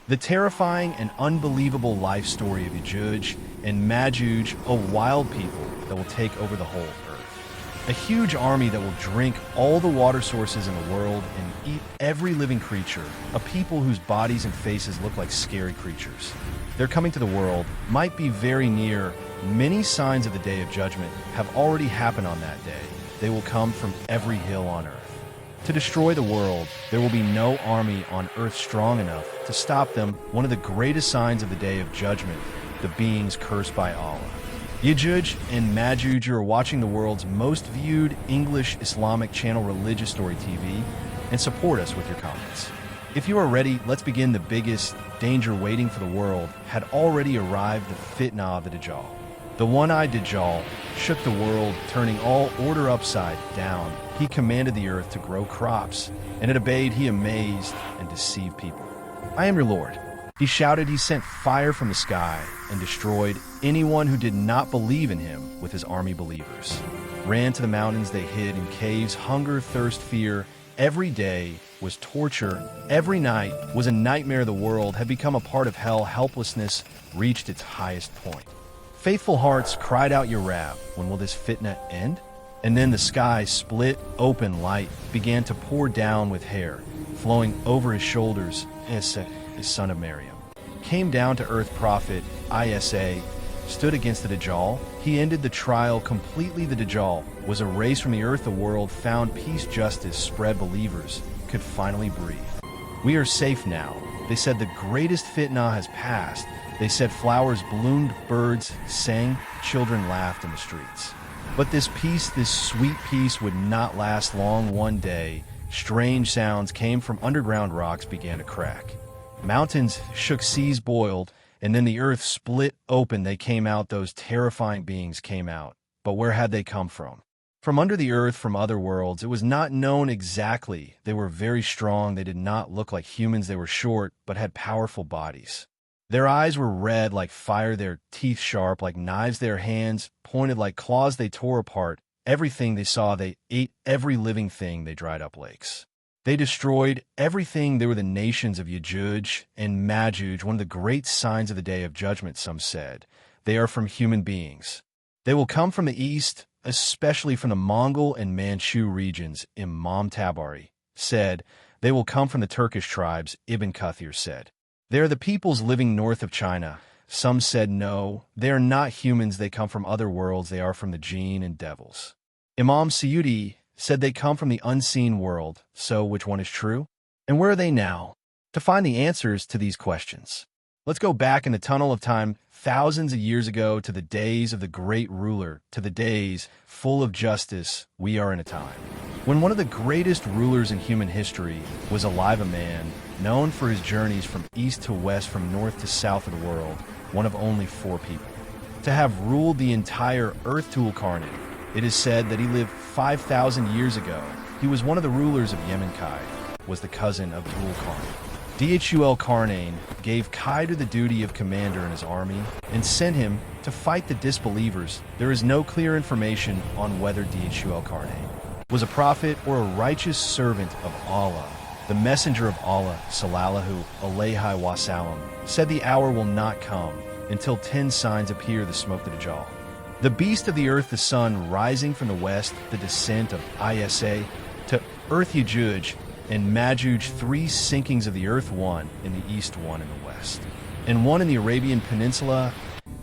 The terrifying and unbelievable life story of Yajuj and Majuj, a wild people that will take over the whole earth. A huge army that will drink all the water sources in the world and eat every living creature, a people whose bodies and faces look like scary creatures. Their coming to the world might be very near. Many signs of the Day of Judgment have already happened on that day. They will come from every hill on earth. To destroy the world, there will be no army on earth strong enough to stop them. One of the greatest signs of the Day of Judgment, the beings cursed by Allah. Yajuj and Majuj are watching the world's most viewed English Islamic channel Religious Story TV, and support us with your comments. If you are ready, let's begin. The biggest danger waiting for the world had already arrived, the fitna of the Dajjal. The one-eyed Dajjal shook the world, turning all order upside down. He commanded the earth to grow crops, and it obeyed. He amazed and deceived people. I am your Lord. He shouted. He sent fire from the sky and destroyed anyone who did not believe in him. With his army, believers ran to the mountains. They hid in caves. Hunger, thirst, fear. Every day was torture. Every night was a nightmare. The world had become a part of hell. Helplessness reached its highest point. Faithful hearts cried out, Ya Rab, when will this fitna end? And then the sky split open. Light began to pour down with hair flowing over his shoulders. Isa, his son of Maryam, came down to earth. Prophet Isa stood against the Dajjal. He ended the trial completely. The Dajjal was erased from the earth. The world found peace, justice spread. Believers could finally breathe. We are safe now. They said the greatest fitna has passed. They said flowers bloomed, birds sang, children laughed in the streets. But this peace, this sweet peace, would not last long. One day, strange sounds came from underground. Rocks began to crack. Mountains shook, seas boiled, and then the earth split open. They came out. Those terrifying beings came out. But where had they come from? From under the earth, from other worlds. It was not known exactly. They were very strong. They did not look like humans. They were short, but had powerful bodies. Their eyes were red like fire, their teeth sharp like knives, their hands pointed like claws. They tore apart everything they saw. They ate every living thing. They dried up lakes. They destroyed everything. They were the nations of Yajuj and Majuj, one of the great signs of the Day of Judgment, some said. They are from human beings. They will come from the east, especially from the Mongol and Manchu regions. Imam Tabari said. They will come from the Turkish tribes, Ibn Kathir said. They are the peoples living north of China. Some said no, they are not humans. They come from other worlds. They are from the jinn and devils. Imam Suyuti said they come from the unseen world. So which one is true? And where are they now? To find the answers to these questions, let's go back in the tunnel of time thousands of years ago to the days of the great ruler, to the days full of justice. We are in a time when one of the greatest rulers in human history was alive, a man known for his journeys from east to west, from north to south of the world, one of only 4 people to have ruled the entire earth. Dhul-Qarnayn. It is said that he lived 5,000 years ago. He was one of the rulers of Yemen. Kai was the cousin of Dhul-Qarnayn. Dhul-Qarnayn gave Kai to the duty of commander in his army and sent him to fight the disbelievers. There is no clear information on whether Dhul-Qarnayn was a prophet or a righteous servant of Allah. The messenger of Allah, sallallahu alayhi wasallam, said the hour will not come until 10 signs appear. The smoke, the Dajjal, the beast of the earth, the sun rising from the west, the descent of Isa to earth, Yajuj and Majuj, 3 sinkings of the earth, 1 in the east, 1 in the west, and 1 in the Arabian Peninsula,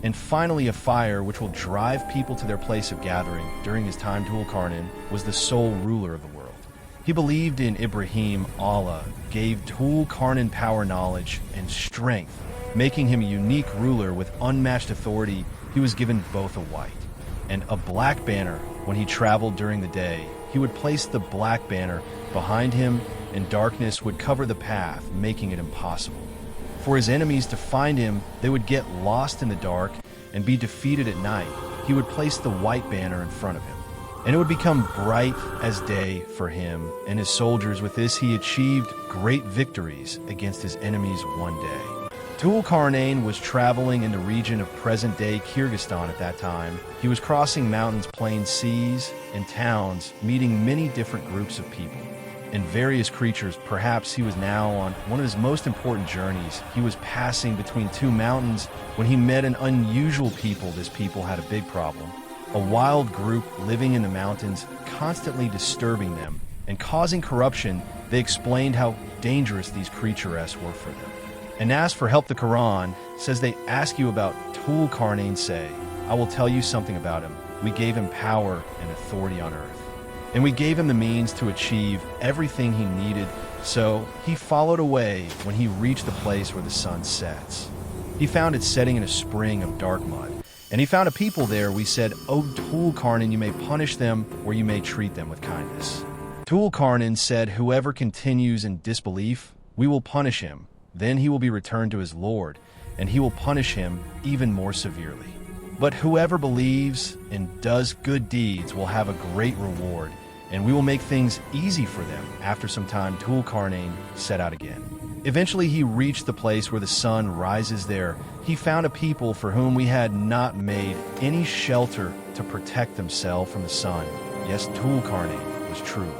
and finally a fire which will drive people to their place of gathering. During his time, Dhul-Qarnayn was the sole ruler of the world. He believed in Ibrahim. Allah gave Dhul-Qarnayn power, knowledge, and strength, making him a unique ruler with unmatched authority. He was given both a white and a black banner. When he traveled during the day, he would place the black banner behind him, and darkness would cover the path, making it impossible for his enemies to find him. They would get lost in the dark and be defeated at night. He would place the white banner in front of him, and it would become bright as day for him and his soldiers. With this, he achieved great victories against his enemies one day. Dhul-Qarnayn was traveling in the region of present-day Kyrgyzstan at that time. He was crossing mountains, plains, seas, and towns, meeting many different groups of people. and various creatures. Perhaps he was now on one of his most important journeys. He was passing between two mountains when he met an unusual people. This people had a big problem. A wild group living in the mountains, constantly disturbing them and causing corruption. They explained how dangerous these creatures were for them. And asked for help. The Quran says they ask you about Dhul-Qarnayn, say, I will tell you something about him. We gave him power and authority on earth. And we gave him the means to achieve everything he needed, so he followed away when he reached the place where the sun sets. He found it setting in a spring of dark mud, and he found a people there. We said, O Dhul-Qarnayn, you may punish them, or you may treat them with kindness. Dhul-Qarnayn said, whoever continues in disbelief, we will punish him. Then he will be returned to his Lord, and he will punish him even more severely. But whoever believes and does good deeds will have a great reward, and we will make things easy for them. After some time, Dhul-Qarnayn set out again. Eventually he reached the place where the sun rises there. He found a people for whom we had not made any shelter to protect themselves from the sun. Yes, Dhul-Qarnayn was truly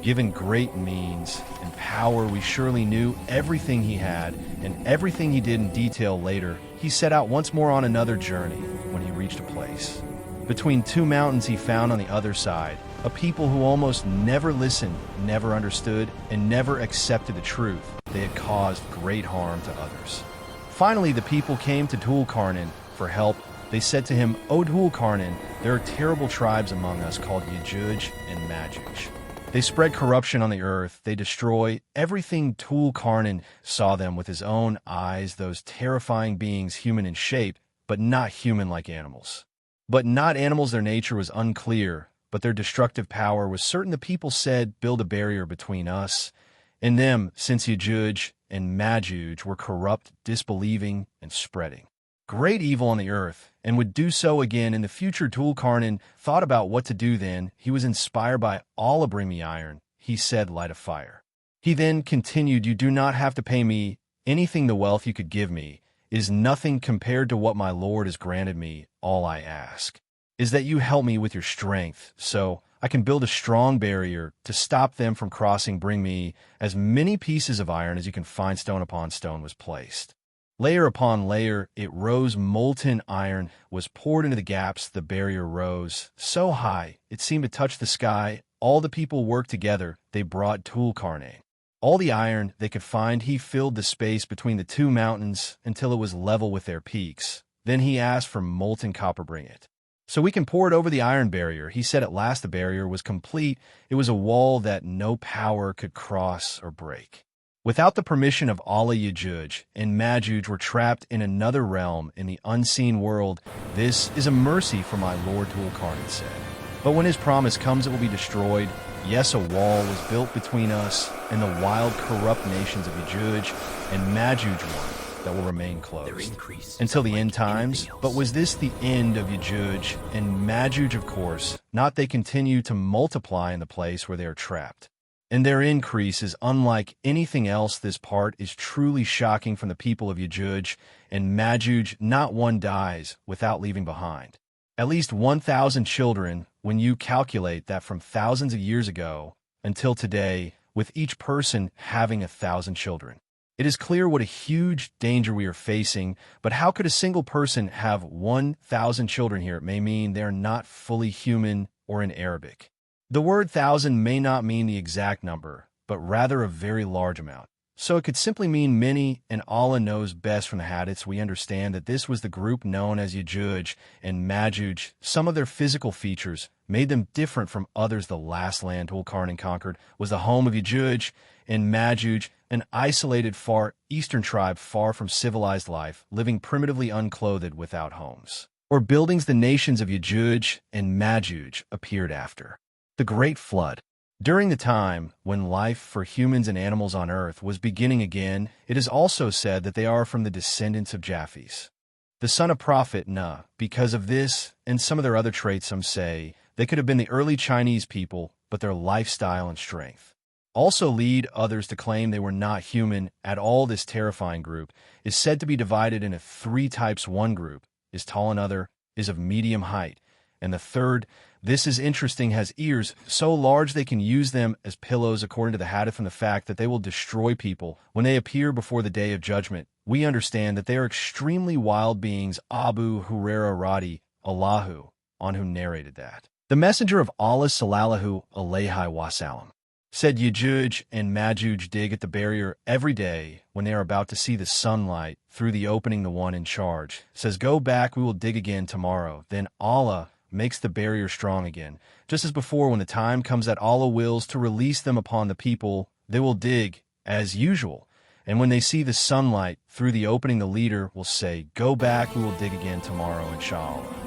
given great means and power. We surely knew everything he had and everything he did in detail. Later, he set out once more on another journey. When he reached a place between two mountains, he found on the other side a people who almost never listened, never understood, and never accepted the truth. They had caused great harm to others. Finally, the people came to Dhul-Qarnayn for help. They said to him, O Dhul-Qarnayn, there are terrible tribes among us called Yajuj and Majuj. They spread corruption on the earth. They destroy everything. Dhul-Qarnayn saw them with his own eyes, those terrifying beings, human in shape, but not human like animals. But not animals. Their nature was unclear, but their destructive power was certain. The people said, build a barrier between us and them, since Yajuj and Majuj were corrupt, disbelieving, and spreading great evil on the earth, and would do so again in the future. Dhul-Qarnayn thought about what to do then. He was inspired by Allah. Bring me iron. He said, light a fire. He then continued, you do not have to pay me anything. The wealth you could give me is nothing compared to what my Lord has granted me. All I ask is that you help me with your strength, so I can build a strong barrier to stop them from crossing. Bring me as many pieces of iron as you can find. Stone upon stone was placed. Layer upon layer, it rose. Molten iron was poured into the gaps. The barrier rose so high, it seemed to touch the sky. All the people worked together. They brought Dhul-Qarnayn all the iron they could find. He filled the space between the two mountains until it was level with their peaks. Then he asked for molten copper. Bring it, so we can pour it over the iron barrier. He said at last the barrier was complete. It was a wall that no power could cross or break. Without the permission of Allah, Yajuj and Majuj were trapped in another realm in the unseen world. This is a mercy from my Lord, Dhul-Qarnayn said. But when his promise comes, it will be destroyed. Yes, a wall was built between us and the wild, corrupt nations of Yajuj and Majuj, one that will remain closed until the end times. But was this the end of Yajuj and Majuj? Of course not. They continue to multiply in the place where they are trapped, and their increase is unlike anything else. This part is truly shocking. From the people of Yajuj and Majuj, not one dies without leaving behind at least 1,000 children. When you calculate that from thousands of years ago until today, with each person having 1,000 children, it is clear what a huge danger we are facing. But how could a single person have 1,000 children here? It may mean they are not fully human, or in Arabic, the word thousand may not mean the exact number, but rather a very large amount. So it could simply mean many, and Allah knows best. From the hadiths, we understand that this was the group known as Yajuj and Majuj. Some of their physical features made them different from others. The last land Dhul-Qarnayn conquered was the home of Yajuj and Majuj, an isolated far eastern tribe far from civilized life, living primitively, unclothed, without homes or buildings. The nations of Yajuj and Majuj appeared after the Great Flood, during the time when life for humans and animals on earth was beginning again. It is also said that they are from the descendants of Japheth, the son of Prophet Nuh. Because of this and some of their other traits, some say they could have been the early Chinese people, but their lifestyle and strength also lead others to claim they were not human at all. This terrifying group is said to be divided into three types. One group is tall, another is of medium height, And the third, this is interesting, has ears so large they can use them as pillows, according to the hadith, and the fact that they will destroy people when they appear before the day of judgment. We understand that they are extremely wild beings. Abu Hurairah Radi Allahu, on who narrated that. The Messenger of Allah sallallahu alayhi wasallam said Yajuj and Majuj dig at the barrier every day when they are about to see the sunlight through the opening. The one in charge says, "Go back, we will dig again tomorrow." Then Allah makes the barrier strong again. Just as before, when the time comes that Allah wills to release them upon the people, they will dig as usual. And when they see the sunlight through the opening, the leader will say, "Go back, we will dig again tomorrow, inshallah."